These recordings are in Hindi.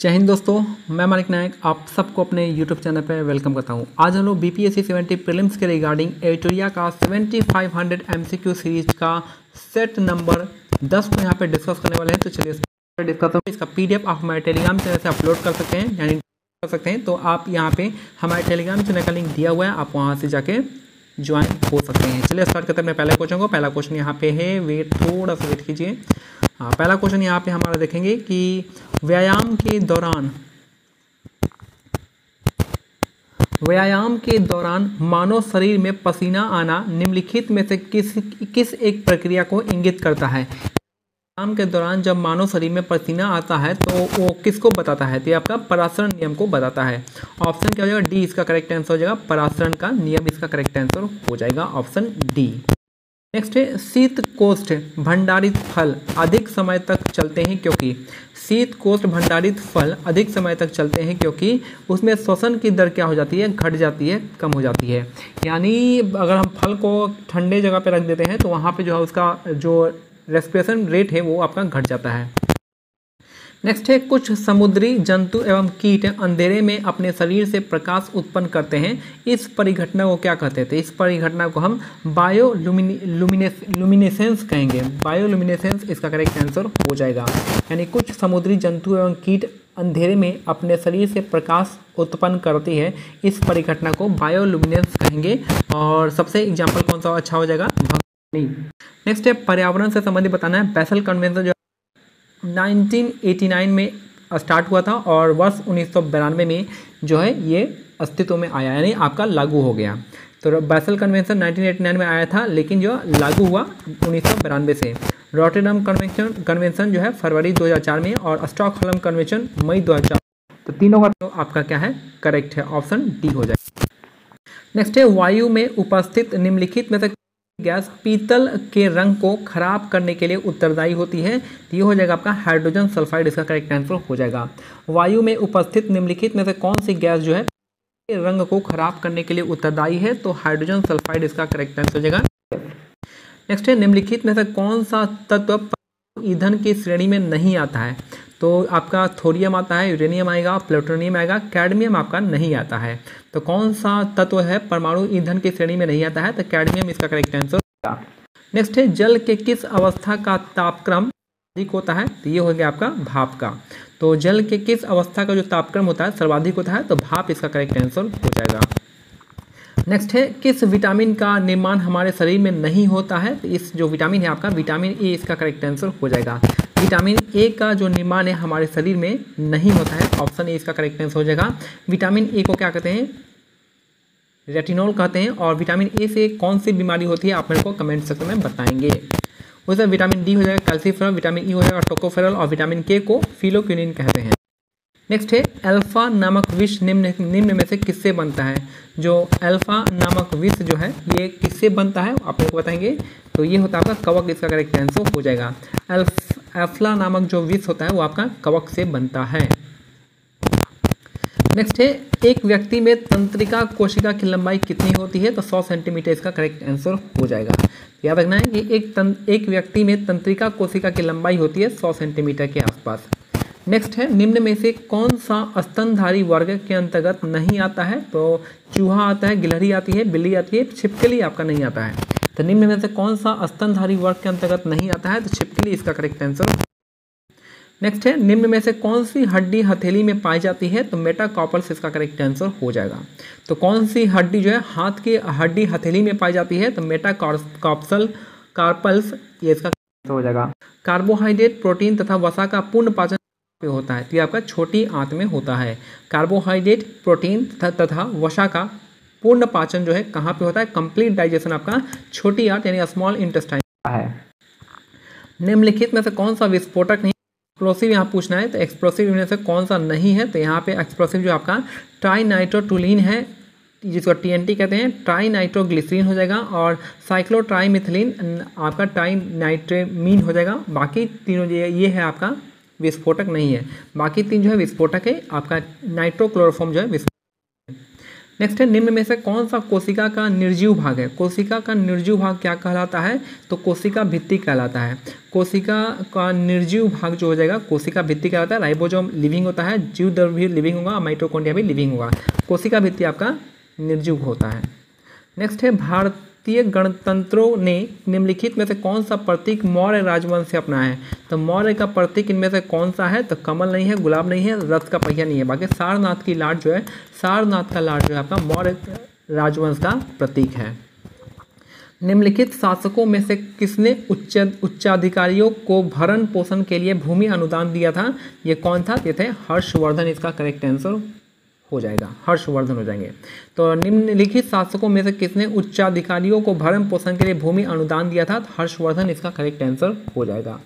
जय हिंद दोस्तों, मैं मानिक नायक आप सबको अपने YouTube चैनल पर वेलकम करता हूं। आज हम लोग BPSC 70 प्रीलिम्स के रिगार्डिंग एडिटोरिया का 7500 MCQ सीरीज का सेट नंबर 10 को यहां पे डिस्कस करने वाले हैं। तो चलिए डिस्कस करें। इसका PDF आप हमारे टेलीग्राम चैनल से अपलोड कर सकते हैं, यानी कर सकते हैं। तो आप यहाँ पे हमारे टेलीग्राम चैनल का लिंक दिया हुआ है, आप वहाँ से जाके ज्वाइन हो सकते हैं। चलिए स्टार्ट करते हैं अपने पहले क्वेश्चन को। पहला क्वेश्चन यहाँ पे है, वेट थोड़ा सा वेट कीजिए। हाँ, पहला क्वेश्चन यहाँ पे हमारा देखेंगे कि व्यायाम के दौरान मानव शरीर में पसीना आना निम्नलिखित में से किस एक प्रक्रिया को इंगित करता है। व्यायाम के दौरान जब मानव शरीर में पसीना आता है तो वो किसको बताता है? तो ये आपका परासरण नियम को बताता है। ऑप्शन क्या हो जाएगा? डी इसका करेक्ट आंसर हो जाएगा। परासरण का नियम इसका करेक्ट आंसर हो जाएगा ऑप्शन डी। नेक्स्ट है, शीतकोष्ठ भंडारित फल अधिक समय तक चलते हैं क्योंकि। शीतकोष्ठ भंडारित फल अधिक समय तक चलते हैं क्योंकि उसमें श्वसन की दर क्या हो जाती है? घट जाती है, कम हो जाती है। यानी अगर हम फल को ठंडे जगह पे रख देते हैं तो वहाँ पे जो है उसका जो रेस्पिरेशन रेट है वो आपका घट जाता है। नेक्स्ट है, कुछ समुद्री जंतु एवं कीट अंधेरे में अपने शरीर से प्रकाश उत्पन्न करते हैं। इस परिघटना को क्या कहते थे? इस परिघटना को हम बायोलुमिनेसेंस कहेंगे। बायोलुमिनेसेंस इसका करेक्ट आंसर हो जाएगा। यानी कुछ समुद्री जंतु एवं कीट अंधेरे में अपने शरीर से प्रकाश उत्पन्न करती है, इस परिघटना को बायोलुमिनेंस कहेंगे। और सबसे एग्जाम्पल कौन सा अच्छा हो जाएगा? नेक्स्ट है, पर्यावरण से संबंधित बताना है। बेसल कन्वेंशन जो 1989 में स्टार्ट हुआ था और वर्ष 1992 में जो है ये अस्तित्व में आया, यानी आपका लागू हो गया। तो बेसल कन्वेंशन 1989 में आया था, लेकिन जो लागू हुआ 1992 से। रॉटरडम कन्वेंशन जो है फरवरी 2004 में, और स्टॉकहोल्म कन्वेंशन मई 2004। तो तीनों का तो आपका क्या है? करेक्ट है, ऑप्शन डी हो जाएगा। नेक्स्ट है, वायु में उपस्थित निम्नलिखित में से गैस पीतल के रंग को खराब करने के लिए उत्तरदायी होती है? तो ये हो जाएगा आपका हाइड्रोजन सल्फाइड, इसका करेक्ट आंसर हो जाएगा। वायु में उपस्थित निम्नलिखित में से कौन सी गैस जो है रंग को खराब करने के लिए उत्तरदायी है? तो हाइड्रोजन सल्फाइड इसका करेक्ट आंसर हो जाएगा। नेक्स्ट है, निम्नलिखित में से कौन सा तत्व ईंधन की श्रेणी में नहीं आता है? तो आपका थोरियम आता है, यूरेनियम आएगा, प्लूटोनियम आएगा, कैडमियम आपका नहीं आता है। तो कौन सा तत्व है परमाणु ईंधन की श्रेणी में नहीं आता है? तो कैडमियम इसका करेक्ट आंसर होगा। नेक्स्ट है, जल के किस अवस्था का तापक्रम अधिक होता है? तो ये हो गया आपका भाप का। तो जल के किस अवस्था का जो तापक्रम होता है सर्वाधिक होता है? तो भाप इसका करेक्ट आंसर हो जाएगा। नेक्स्ट है, किस विटामिन का निर्माण हमारे शरीर में नहीं होता है? तो इस जो विटामिन है आपका विटामिन ए, इसका करेक्ट आंसर हो जाएगा। विटामिन ए का जो निर्माण है हमारे शरीर में नहीं होता है, ऑप्शन ए इसका करेक्ट आंसर हो जाएगा। विटामिन ए को क्या कहते हैं? रेटिनॉल कहते हैं। और विटामिन ए से कौन सी बीमारी होती है आप मेरे को कमेंट सेक्शन में बताएंगे। वैसे विटामिन डी हो जाएगा कैल्सीफेरॉल, विटामिन ई हो जाएगा टोकोफेरॉल, और विटामिन के को फिलोक्विनिन कहते हैं। नेक्स्ट है, अल्फा नामक विष निम्न में से किससे बनता है? जो अल्फा नामक विष जो है ये किससे बनता है आप मेरे को बताएंगे। तो ये होता है आपका कवक, इसका करेक्ट आंसर हो जाएगा। अल्फा नामक जो विष होता है वो आपका कवक से बनता है। नेक्स्ट है, एक व्यक्ति में तंत्रिका कोशिका की लंबाई कितनी होती है? तो 100 सेंटीमीटर इसका करेक्ट आंसर हो जाएगा। याद रखना है कि एक व्यक्ति में तंत्रिका कोशिका की लंबाई होती है 100 सेंटीमीटर के आसपास। नेक्स्ट है, निम्न में से कौन सा स्तनधारी वर्ग के अंतर्गत नहीं आता है? तो चूहा आता है, गिलहरी आती है, बिल्ली आती है, छिपकली आपका नहीं आता है। तो निम्न में से कौन सा स्तनधारी वर्ग के अंतर्गत नहीं आता है? तो छिपकली इसका करेक्ट आंसर। नेक्स्ट है, निम्न में से कौन सी हड्डी हथेली में पाई जाती है? तो मेटाकार्पल्स इसका करेक्ट आंसर हो जाएगा। तो कौन सी हड्डी जो है हाथ की हड्डी हथेली में पाई जाती है? तो मेटाकार्पल्स ये इसका हो जाएगा। कार्बोहाइड्रेट, प्रोटीन तथा वसा का पूर्ण पाचन पे होता है? तो ये आपका छोटी आंत में होता है। कार्बोहाइड्रेट, प्रोटीन तथा वसा का पूर्ण पाचन जो है कहाँ पे होता है? कंप्लीट डाइजेशन आपका छोटी आंत यानी स्मॉल इंटेस्टाइन है। निम्नलिखित में से कौन सा विस्फोटक नहीं? एक्सप्लोसिव यहाँ पूछना है, तो एक्सप्लोसिव में से कौन सा नहीं है? तो यहाँ पे एक्सप्लोसिव जो आपका ट्राइनाइट्रोटुलिन है, जिसको TNT कहते हैं, ट्राइनाइट्रोग्लिसरीन हो जाएगा, और साइक्लोट्राइमिथिलीन आपका ट्राइनाइट्रेमीन हो जाएगा। बाकी तीनों ये है आपका विस्फोटक नहीं है। बाकी तीन जो है विस्फोटक है, आपका नाइट्रोक्लोरोफॉर्म जो है विस्फोटक। नेक्स्ट है, निम्न में से कौन सा कोशिका का निर्जीव भाग है? कोशिका का निर्जीव भाग क्या कहलाता है? तो कोशिका भित्ति कहलाता है। कोशिका का निर्जीव भाग जो हो जाएगा कोशिका भित्ति कहलाता है। राइबोसोम लिविंग होता है, जीव द्रव्य भी लिविंग होगा, माइटोकॉन्ड्रिया भी लिविंग होगा। कोशिका भित्ति आपका निर्जीव होता है। नेक्स्ट है, भारतीय गणतंत्रों ने निम्नलिखित में से कौन सा प्रतीक मौर्य राजवंश से अपनाया है? तो मौर्य का प्रतीक इनमें से कौन सा है? तो कमल नहीं है, गुलाब नहीं है, रथ का पहिया नहीं है। बाकी सारनाथ की लाट जो है, सारनाथ का लाट जो है आपका मौर्य राजवंश का प्रतीक है। निम्नलिखित शासकों में से किसने उच्चाधिकारियों को भरण पोषण के लिए भूमि अनुदान दिया था? ये कौन था? ये थे हर्षवर्धन। इसका करेक्ट आंसर हो जाएगा हर्षवर्धन हो जाएंगे। तो निम्नलिखित शासकों में से किसने उच्चाधिकारियों को भरण पोषण के लिए भूमि अनुदान दिया था? तो हर्षवर्धन इसका करेक्ट आंसर हो जाएगा।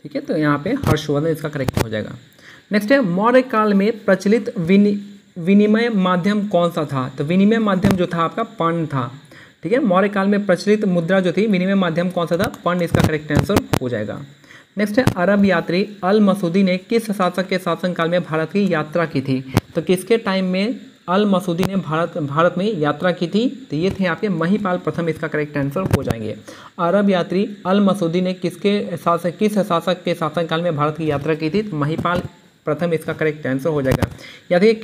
ठीक है, तो यहाँ पे हर्षवर्धन इसका करेक्ट हो जाएगा। नेक्स्ट है, मौर्य काल में प्रचलित विनिमय माध्यम कौन सा था? तो विनिमय माध्यम जो था आपका पर्ण था। ठीक है, मौर्य काल में प्रचलित मुद्रा जो थी, विनिमय माध्यम कौन सा था? पर्ण इसका करेक्ट आंसर हो जाएगा। नेक्स्ट है, अरब यात्री अल मसूदी ने किस शासक के शासनकाल में भारत की यात्रा की थी? तो किसके टाइम में अल मसूदी ने भारत में यात्रा की थी? तो ये थे आपके महिपाल प्रथम। इसका करेक्ट आंसर हो जाएंगे। अरब यात्री अल मसूदी ने किस शासक के शासनकाल में भारत की यात्रा की थी? तो महिपाल प्रथम इसका करेक्ट आंसर हो जाएगा। या देखिए,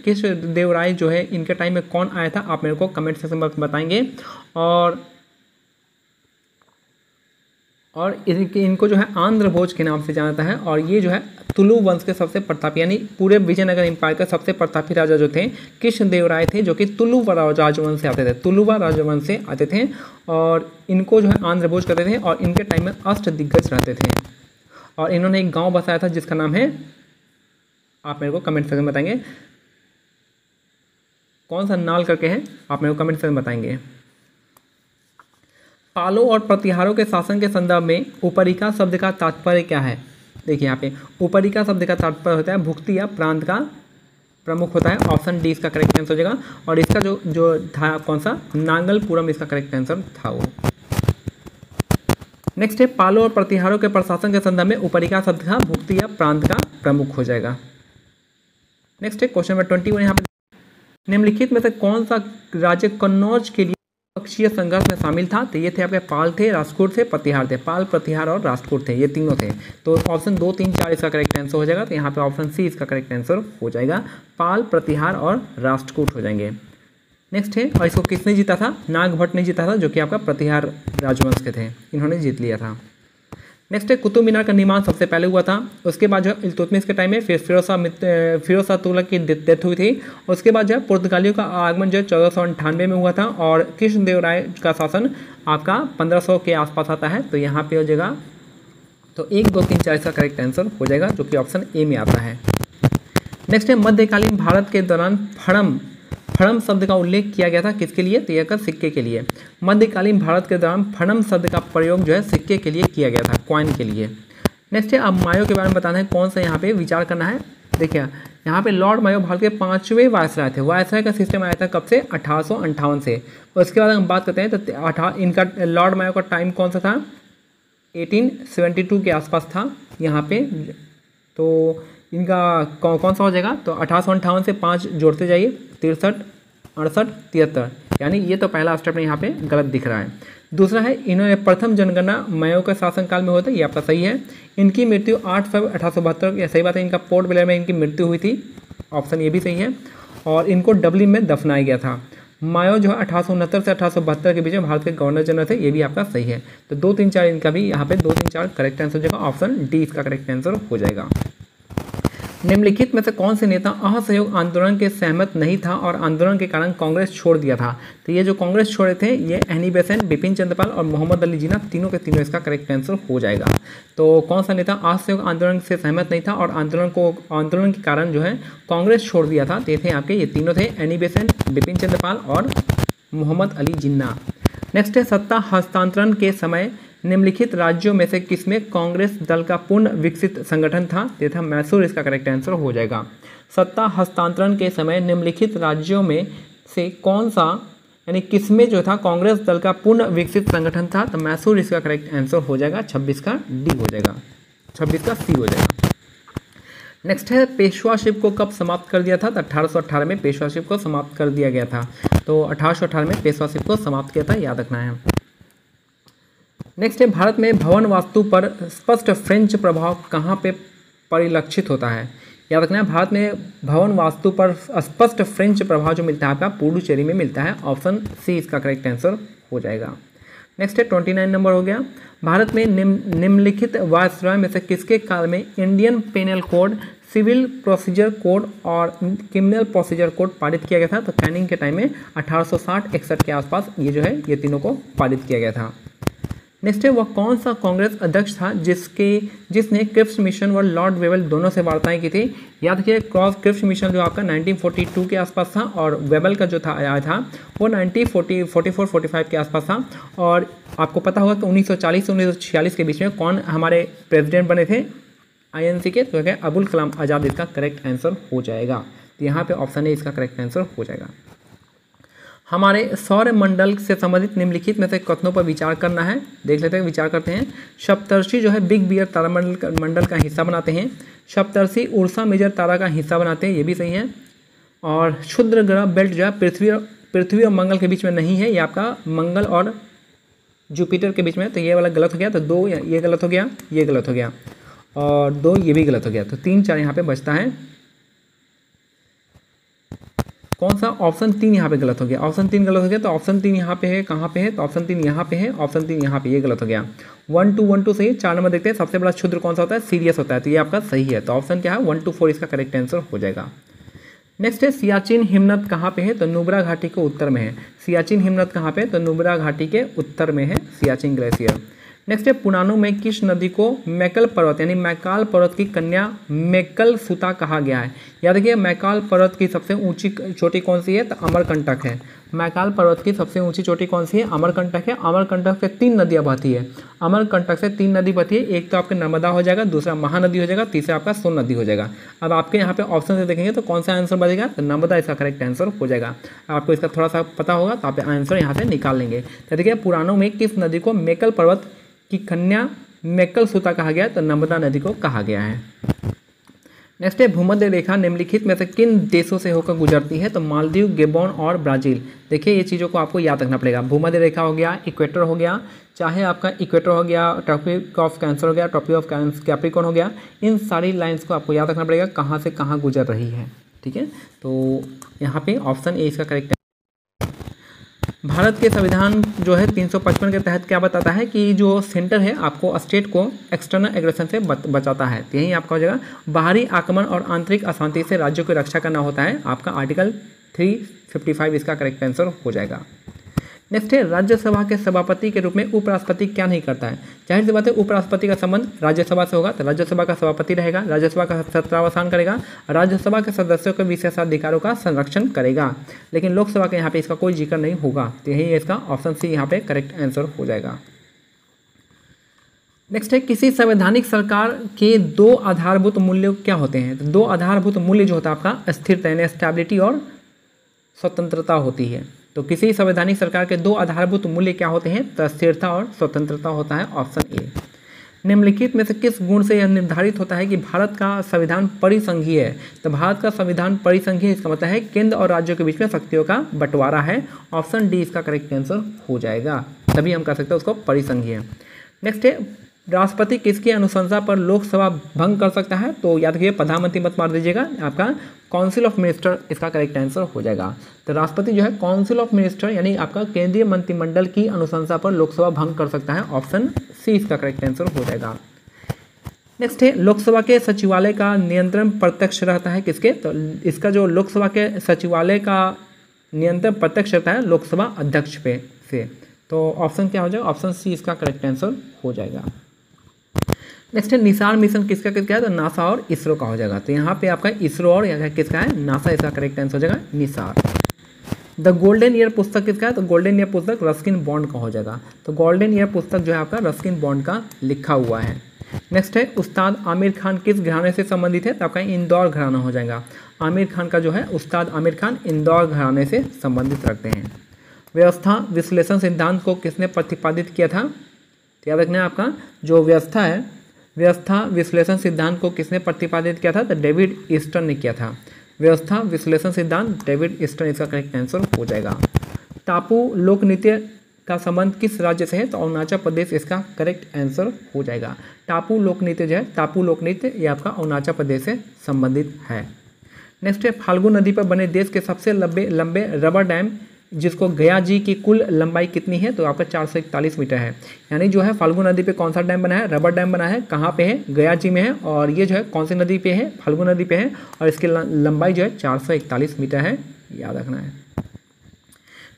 कृष्णदेवराय जो है इनके टाइम में कौन आया था? आप मेरे को कमेंट सेक्शन में बताएंगे। और इनको जो है आंध्र भोज के नाम से जाना जाता है। और ये जो है तुलु वंश के सबसे प्रतापी, यानी पूरे विजयनगर एम्पायर का सबसे प्रतापी राजा जो थे कृष्णदेवराय थे, जो कि तुलुवा राजवंश से आते थे। तुलुवा राजवंश से आते थे और इनको जो है आंध्र भोज करते थे। और इनके टाइम में अष्टदिग्गज रहते थे। और इन्होंने एक गांव बसाया था जिसका नाम है, आप मेरे को कमेंट सेक्शन में बताएंगे कौन सा नाल करके है, आप मेरे को कमेंट सेक्शन में बताएंगे। पालों और प्रतिहारों के शासन के संदर्भ में उपरिका शब्द का तात्पर्य क्या है? देखिए यहाँ पे उपरिका शब्द का तात्पर्य होता है भुक्ति या प्रांत का प्रमुख होता है। ऑप्शन डी इसका करेक्ट आंसर हो जाएगा। और इसका जो था कौन सा? नांगलपुरम इसका करेक्ट आंसर था वो। नेक्स्ट है, पालों और प्रतिहारों के प्रशासन के संदर्भ में उपरिका शब्द का भुक्ति या प्रांत का प्रमुख हो जाएगा। नेक्स्ट है क्वेश्चन नंबर 21। यहाँ पे निम्नलिखित में से कौन सा राज्य कन्नौज के लिए पक्षीय संघर्ष में शामिल था? तो ये थे आपके पाल थे, राष्ट्रकूट थे, प्रतिहार थे। पाल, प्रतिहार और राष्ट्रकूट थे, ये तीनों थे। तो ऑप्शन 2, 3, 4 इसका करेक्ट आंसर हो जाएगा। तो यहाँ पे ऑप्शन सी इसका करेक्ट आंसर हो जाएगा। पाल, प्रतिहार और राष्ट्रकूट हो जाएंगे। नेक्स्ट है, और इसको किसने जीता था? नागभट्ट ने जीता था, जो कि आपका प्रतिहार राजवंश के थे, इन्होंने जीत लिया था। नेक्स्ट है, कुतुब मीनार का निर्माण सबसे पहले हुआ था। उसके बाद जो है इल्तुतमिश के टाइम में फिरोज शाह तुगलक की डेथ हुई थी। उसके बाद जो है पुर्तगालियों का आगमन जो है 1498 में हुआ था। और कृष्णदेवराय का शासन आपका 1500 के आसपास आता है। तो यहाँ पे हो जाएगा, तो 1, 2, 3, 4 इसका करेक्ट आंसर हो जाएगा, जो कि ऑप्शन ए में आता है। नेक्स्ट है, मध्यकालीन भारत के दौरान फड़म शब्द का उल्लेख किया गया था किसके लिए? तो यह सिक्के के लिए। मध्यकालीन भारत के दौरान फड़म शब्द का प्रयोग जो है सिक्के के लिए किया गया था, कॉइन के लिए। नेक्स्ट है, अब मायो के बारे में बताना है कौन सा यहाँ पे विचार करना है। देखिए यहाँ पे लॉर्ड मायो भारत के 5वें वायसराय थे। वायसराय का सिस्टम आया था कब से? 1858 से। उसके बाद हम बात करते हैं तो इनका लॉर्ड मायो का टाइम कौन सा था? 1872 के आसपास था यहाँ पे। तो इनका कौन सा हो जाएगा? तो 1858 से 5 जोड़ते जाइए, 63, 68, 73, यानी ये तो पहला स्टेप में यहाँ पे गलत दिख रहा है। दूसरा है, इन्होंने प्रथम जनगणना मायो के शासनकाल में हुआ था, ये आपका सही है। इनकी मृत्यु 8 फरवरी 1872, सही बात है। इनका पोर्ट ब्लेयर में इनकी मृत्यु हुई थी, ऑप्शन ये भी सही है। और इनको डबलिन में दफनाया गया था। मायो जो है 1869 से 1872 के बीच में भारत के गवर्नर जनरल थे, ये भी आपका सही है। तो 2, 3, 4 इनका भी यहाँ पे 2, 3, 4 करेक्ट आंसर हो जाएगा। ऑप्शन डी इसका करेक्ट आंसर हो जाएगा। निम्नलिखित में से कौन से नेता असहयोग आंदोलन के सहमत नहीं था और आंदोलन के कारण कांग्रेस छोड़ दिया था? तो ये जो कांग्रेस छोड़े थे ये एनी बेसेंट, बिपिन चंद्रपाल और मोहम्मद अली जिन्ना, तीनों के तीनों इसका करेक्ट आंसर हो जाएगा। तो कौन सा नेता असहयोग आंदोलन से सहमत नहीं था और आंदोलन के कारण जो है कांग्रेस छोड़ दिया था? तो ये थे आपके, ये तीनों थे, एनी बेसेंट, बिपिन चंद्रपाल और मोहम्मद अली जिन्ना। नेक्स्ट है, सत्ता हस्तांतरण के समय निम्नलिखित राज्यों में से किसमें कांग्रेस दल का पूर्ण विकसित संगठन था? ये था मैसूर, इसका करेक्ट आंसर हो जाएगा। सत्ता हस्तांतरण के समय निम्नलिखित राज्यों में से कौन सा, यानी किसमें जो था कांग्रेस दल का पूर्ण विकसित संगठन था? तो मैसूर इसका करेक्ट आंसर हो जाएगा। 26 का डी हो जाएगा। 26 का सी हो जाएगा। नेक्स्ट है पेशवाशिप को कब समाप्त कर दिया था, तो 1818 में पेशवाशिप को समाप्त कर दिया गया था। तो 1818 में पेशवाशिप को समाप्त किया था, याद रखना है। नेक्स्ट है भारत में भवन वास्तु पर स्पष्ट फ्रेंच प्रभाव कहाँ पे परिलक्षित होता है, याद रखना है। भारत में भवन वास्तु पर स्पष्ट फ्रेंच प्रभाव जो मिलता है आपका पुडुचेरी में मिलता है, ऑप्शन सी इसका करेक्ट आंसर हो जाएगा। नेक्स्ट है 29 नंबर हो गया। भारत में निम्नलिखित वायसरॉय में से किसके काल में Indian penal code, civil procedure code और क्रिमिनल प्रोसीजर कोड पारित किया गया था, तो कैनिंग के टाइम में 1860-61 के आसपास ये जो है ये तीनों को पारित किया गया था। नेक्स्ट है वह कौन सा कांग्रेस अध्यक्ष था जिसने क्रिप्स मिशन और लॉर्ड वेबल दोनों से वार्ताएं की थी, याद रखिए। क्रिप्स मिशन जो आपका 1942 के आसपास था और वेबल का जो था आया था वो 1944-45 के आसपास था। और आपको पता होगा कि 1940 से 1946 के बीच में कौन हमारे प्रेसिडेंट बने थे INC के, तो क्या अबुल कलाम आज़ाद इसका करेक्ट आंसर हो जाएगा। तो यहाँ पे ऑप्शन ए इसका करेक्ट आंसर हो जाएगा। हमारे सौर मंडल से संबंधित निम्नलिखित में से कथनों पर विचार करना है, देख लेते हैं, विचार करते हैं। सप्तर्षि जो है बिग बियर तारामंडल का हिस्सा बनाते हैं। सप्तर्षि उर्सा मेजर तारा का हिस्सा बनाते हैं, ये भी सही है। और क्षुद्र ग्रह बेल्ट जो है पृथ्वी और मंगल के बीच में नहीं है, ये आपका मंगल और जुपिटर के बीच में, तो ये वाला गलत हो गया। तो 2 ये गलत हो गया, ये गलत हो गया और 2 ये भी गलत हो गया। तो 3 4 यहाँ पे बचता है। कौन सा, ऑप्शन 3 यहाँ पे गलत हो गया। ऑप्शन 3 गलत हो गया, तो ऑप्शन 3 यहाँ पे है, कहाँ पे है, तो ऑप्शन 3 यहाँ पे है, ऑप्शन 3 यहाँ पे, ये गलत हो गया। 1 2 1 2 सही। 4 नंबर देखते हैं, सबसे बड़ा क्षुद्र कौन सा होता है, सीरियस होता है, तो ये आपका सही है। तो ऑप्शन क्या है 1 2 4 इसका करेक्ट आंसर हो जाएगा। नेक्स्ट है सियाचिन हिमनद कहाँ पे है, तो नुब्रा घाटी के उत्तर में है। सियाचिन हिमनद कहाँ पे, तो नुब्रा घाटी के उत्तर में है सियाचिन ग्लेशियर। नेक्स्ट है पुरानो में किस नदी को मैकल पर्वत यानी मैकाल पर्वत की कन्या मैकल सुता कहा गया है, याद रखिए। मैकाल पर्वत की सबसे ऊंची चोटी कौन सी है, तो अमरकंटक है। मैकाल पर्वत की सबसे ऊंची चोटी कौन सी है, अमरकंटक है। अमरकंटक से 3 नदियां बहती है, अमरकंटक से 3 नदी बहती है। एक तो आपके नर्मदा हो जाएगा, दूसरा महानदी हो जाएगा, तीसरा आपका सोन नदी हो जाएगा। अब आपके यहाँ पे ऑप्शन से देखेंगे तो कौन सा आंसर बचेगा, तो नर्मदा इसका करेक्ट आंसर हो जाएगा। आपको इसका थोड़ा सा पता होगा तो आप आंसर यहाँ से निकाल लेंगे। तो देखिए पुरानों में किस नदी को मैकल पर्वत की कन्या मैकल सुता कहा गया है, तो नर्मदा नदी को कहा गया है। नेक्स्ट है भूमध्य रेखा निम्नलिखित में से किन देशों से होकर गुजरती है, तो मालदीव, गेबोन और ब्राज़ील। देखिए ये चीज़ों को आपको याद रखना पड़ेगा। भूमध्य रेखा हो गया, इक्वेटर हो गया, चाहे आपका इक्वेटर हो गया, ट्रॉपिक ऑफ कैंसर हो गया, ट्रॉपिक ऑफ कैप्रिकॉर्न हो गया, इन सारी लाइंस को आपको याद रखना पड़ेगा कहाँ से कहाँ गुजर रही है, ठीक है। तो यहाँ पे ऑप्शन ए इसका करेक्ट है। भारत के संविधान जो है 355 के तहत क्या बताता है कि जो सेंटर है आपको स्टेट को एक्सटर्नल एग्रेशन से बचाता है, तो यही आपका हो जाएगा। बाहरी आक्रमण और आंतरिक अशांति से राज्यों की रक्षा करना होता है, आपका आर्टिकल 355 इसका करेक्ट आंसर हो जाएगा। नेक्स्ट है राज्यसभा के सभापति के रूप में उपराष्ट्रपति क्या नहीं करता है, जाहिर सी बात है उपराष्ट्रपति का संबंध राज्यसभा से होगा, तो राज्यसभा का सभापति रहेगा, राज्यसभा का सत्रावसान करेगा, राज्यसभा के सदस्यों के विशेषाधिकारों का संरक्षण करेगा। लेकिन लोकसभा के यहाँ पे इसका कोई जिक्र नहीं होगा, तो यही इसका ऑप्शन सी यहाँ पे करेक्ट आंसर हो जाएगा। नेक्स्ट है किसी संवैधानिक सरकार के 2 आधारभूत मूल्य क्या होते हैं, तो 2 आधारभूत मूल्य जो होता है आपका स्थिरता यानी स्टेबिलिटी और स्वतंत्रता होती है। तो किसी संवैधानिक सरकार के 2 आधारभूत मूल्य क्या होते हैं, तो स्थिरता और स्वतंत्रता होता है, ऑप्शन ए। निम्नलिखित में से किस गुण से यह निर्धारित होता है कि भारत का संविधान परिसंघीय है, तो भारत का संविधान परिसंघीय इसका मतलब है केंद्र और राज्यों के बीच में शक्तियों का बंटवारा है, ऑप्शन डी इसका करेक्ट आंसर हो जाएगा, तभी हम कह सकते हैं उसको परिसंघीय। नेक्स्ट है राष्ट्रपति किसकी अनुशंसा पर लोकसभा भंग कर सकता है, तो याद रखिए प्रधानमंत्री मत मार दीजिएगा, आपका काउंसिल ऑफ मिनिस्टर इसका करेक्ट आंसर हो जाएगा। तो राष्ट्रपति जो है काउंसिल ऑफ मिनिस्टर यानी आपका केंद्रीय मंत्रिमंडल की अनुशंसा पर लोकसभा भंग कर सकता है, ऑप्शन सी इसका करेक्ट आंसर हो जाएगा। नेक्स्ट है लोकसभा के सचिवालय का नियंत्रण प्रत्यक्ष रहता है किसके, तो इसका जो लोकसभा के सचिवालय का नियंत्रण प्रत्यक्ष रहता है लोकसभा अध्यक्ष पे से, तो ऑप्शन क्या हो जाएगा, ऑप्शन सी इसका करेक्ट आंसर हो जाएगा। नेक्स्ट है निसार मिशन किसका है, तो नासा और इसरो का हो जाएगा, तो यहाँ पे आपका इसरो और यहाँ किसका है, नासा इसका करेक्ट आंसर हो जाएगा निसार। द गोल्डन ईयर पुस्तक किसका है, तो गोल्डन ईयर पुस्तक रस्किन बॉन्ड का हो जाएगा, तो गोल्डन ईयर पुस्तक जो है आपका रस्किन बॉन्ड का लिखा हुआ है। नेक्स्ट है उस्ताद आमिर खान किस घराने से संबंधित है, तो आपका इंदौर घराना हो जाएगा। आमिर खान का जो है उस्ताद आमिर खान इंदौर घराने से संबंधित रखते हैं। व्यवस्था विश्लेषण सिद्धांत को किसने प्रतिपादित किया था, तो याद रखना है आपका जो व्यवस्था है व्यवस्था विश्लेषण सिद्धांत को किसने प्रतिपादित किया था? तो डेविड ईस्टन ने किया था। व्यवस्था विश्लेषण सिद्धांत डेविड ईस्टन इसका करेक्ट आंसर हो जाएगा। टापू लोक नृत्य का संबंध किस राज्य से है? तो अरुणाचल प्रदेश इसका करेक्ट आंसर हो जाएगा। टापू लोक नृत्य जो है, टापू लोक नृत्य ये आपका अरुणाचल प्रदेश से संबंधित है। नेक्स्ट है फाल्गु नदी पर बने देश के सबसे लंबे रबर डैम जिसको गया जी की कुल लंबाई कितनी है? तो आपका 441 मीटर है। यानी जो है फाल्गु नदी पे कौन सा डैम बना है? रबर डैम बना है। कहाँ पे है? गया जी में है। और ये जो है कौन सी नदी पे है? फाल्गु नदी पे है। और इसकी लंबाई जो है 441 मीटर है, याद रखना है।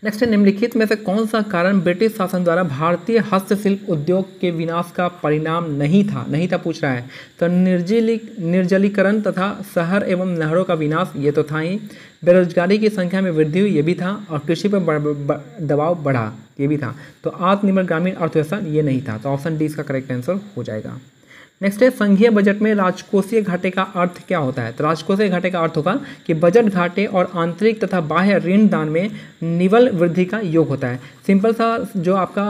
नेक्स्ट है निम्नलिखित में से कौन सा कारण ब्रिटिश शासन द्वारा भारतीय हस्तशिल्प उद्योग के विनाश का परिणाम नहीं था पूछ रहा है। तो निर्जलीकरण तथा शहर एवं नहरों का विनाश ये तो था ही। बेरोजगारी की संख्या में वृद्धि हुई ये भी था। और कृषि पर दबाव बढ़ा ये भी था। तो आत्मनिर्भर ग्रामीण अर्थव्यवस्था ये नहीं था। तो ऑप्शन डी इसका करेक्ट आंसर हो जाएगा। नेक्स्ट है संघीय बजट में राजकोषीय घाटे का अर्थ क्या होता है? तो राजकोषीय घाटे का अर्थ होगा कि बजट घाटे और आंतरिक तथा बाह्य ऋण दान में निवल वृद्धि का योग होता है। सिंपल सा जो आपका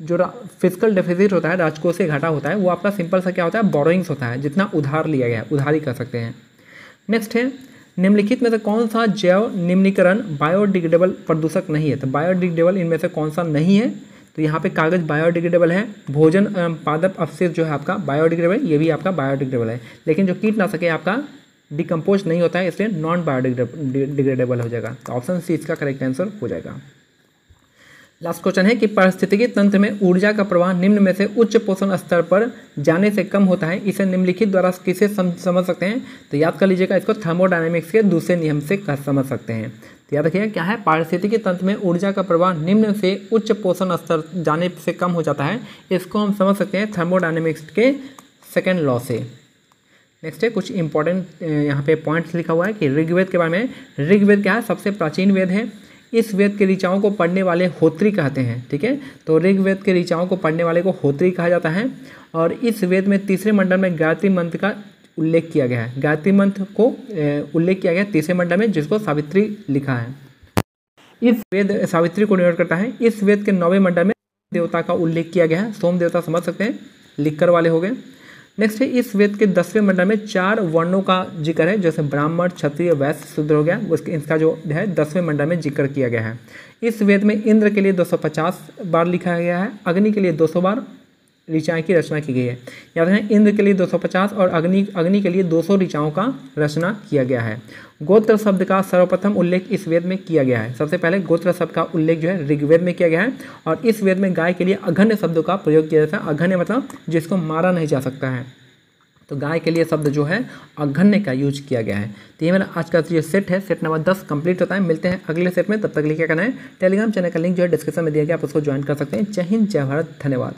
जो फिजिकल डेफिसिट होता है, राजकोषीय घाटा होता है, वो आपका सिंपल सा क्या होता है? बोरोइंग्स होता है, जितना उधार लिया गया है, उधारी कर सकते हैं। नेक्स्ट है निम्नलिखित में से कौन सा जैव निम्नीकरण बायोडिग्रेडेबल प्रदूषक नहीं है? तो बायोडिग्रेडेबल इनमें से कौन सा नहीं है? तो यहाँ पे कागज बायोडिग्रेडेबल है। भोजन पादप अवशेष जो है आपका बायोडिग्रेडेबल, ये भी आपका बायोडिग्रेडेबल है। लेकिन जो कीटनाशक है आपका डिकम्पोज नहीं होता है, इसलिए नॉन बायोडिग्रेडेबल हो जाएगा। तो ऑप्शन सी इसका करेक्ट आंसर हो जाएगा। लास्ट क्वेश्चन है कि पारिस्थितिकी तंत्र में ऊर्जा का प्रवाह निम्न में से उच्च पोषण स्तर पर जाने से कम होता है, इसे निम्नलिखित द्वारा किसे समझ सकते हैं? तो याद कर लीजिएगा, इसको थर्मोडायनेमिक्स के दूसरे नियम से समझ सकते हैं। तो याद रखिएगा क्या है? पारिस्थितिकी तंत्र में ऊर्जा का प्रवाह निम्न से उच्च पोषण स्तर जाने से कम हो जाता है, इसको हम समझ सकते हैं थर्मोडायनेमिक्स के सेकेंड लॉ से। नेक्स्ट है कुछ इंपॉर्टेंट यहाँ पे पॉइंट्स लिखा हुआ है कि ऋग्वेद के बारे में। ऋग्वेद क्या है? सबसे प्राचीन वेद है। इस वेद के ऋचाओं को पढ़ने वाले होत्री कहते हैं, ठीक है। तो ऋग्वेद के ऋचाओं को पढ़ने वाले को होत्री कहा जाता है। और इस वेद में तीसरे मंडल में गायत्री मंत्र का उल्लेख किया गया है। गायत्री मंत्र को उल्लेख किया गया है तीसरे मंडल में, जिसको सावित्री लिखा है। इस वेद सावित्री को निर्णय करता है। इस वेद के 9वें मंडल में देवता का उल्लेख किया गया है। सोम देवता समझ सकते हैं, लिखकर वाले हो गए। नेक्स्ट है इस वेद के 10वें मंडल में 4 वर्णों का जिक्र है, जैसे ब्राह्मण, क्षत्रिय, वैश्य, शूद्र हो गया। उसके इसका जो है 10वें मंडल में जिक्र किया गया है। इस वेद में इंद्र के लिए 250 बार लिखा गया है। अग्नि के लिए 200 बार ऋचाएँ की रचना की गई है। याद है इंद्र के लिए 250 और अग्नि के लिए 200 ऋचाओं का रचना किया गया है। गोत्र शब्द का सर्वप्रथम उल्लेख इस वेद में किया गया है। सबसे पहले गोत्र शब्द का उल्लेख जो है ऋग्वेद में किया गया है। और इस वेद में गाय के लिए अघन्य शब्दों का प्रयोग किया जाता है। अघन्य मतलब जिसको मारा नहीं जा सकता है। तो गाय के लिए शब्द जो है अघन्य का यूज किया गया है। तो ये मेरा आज का जो सेट है, सेट नंबर 10 कंप्लीट होता है। मिलते हैं अगले सेट में, तब तक के लिए क्या करना है? टेलीग्राम चैनल का लिंक जो है डिस्क्रिप्शन में दिया गया, आप उसको ज्वाइन कर सकते हैं। जय हिंद, जय भारत, धन्यवाद।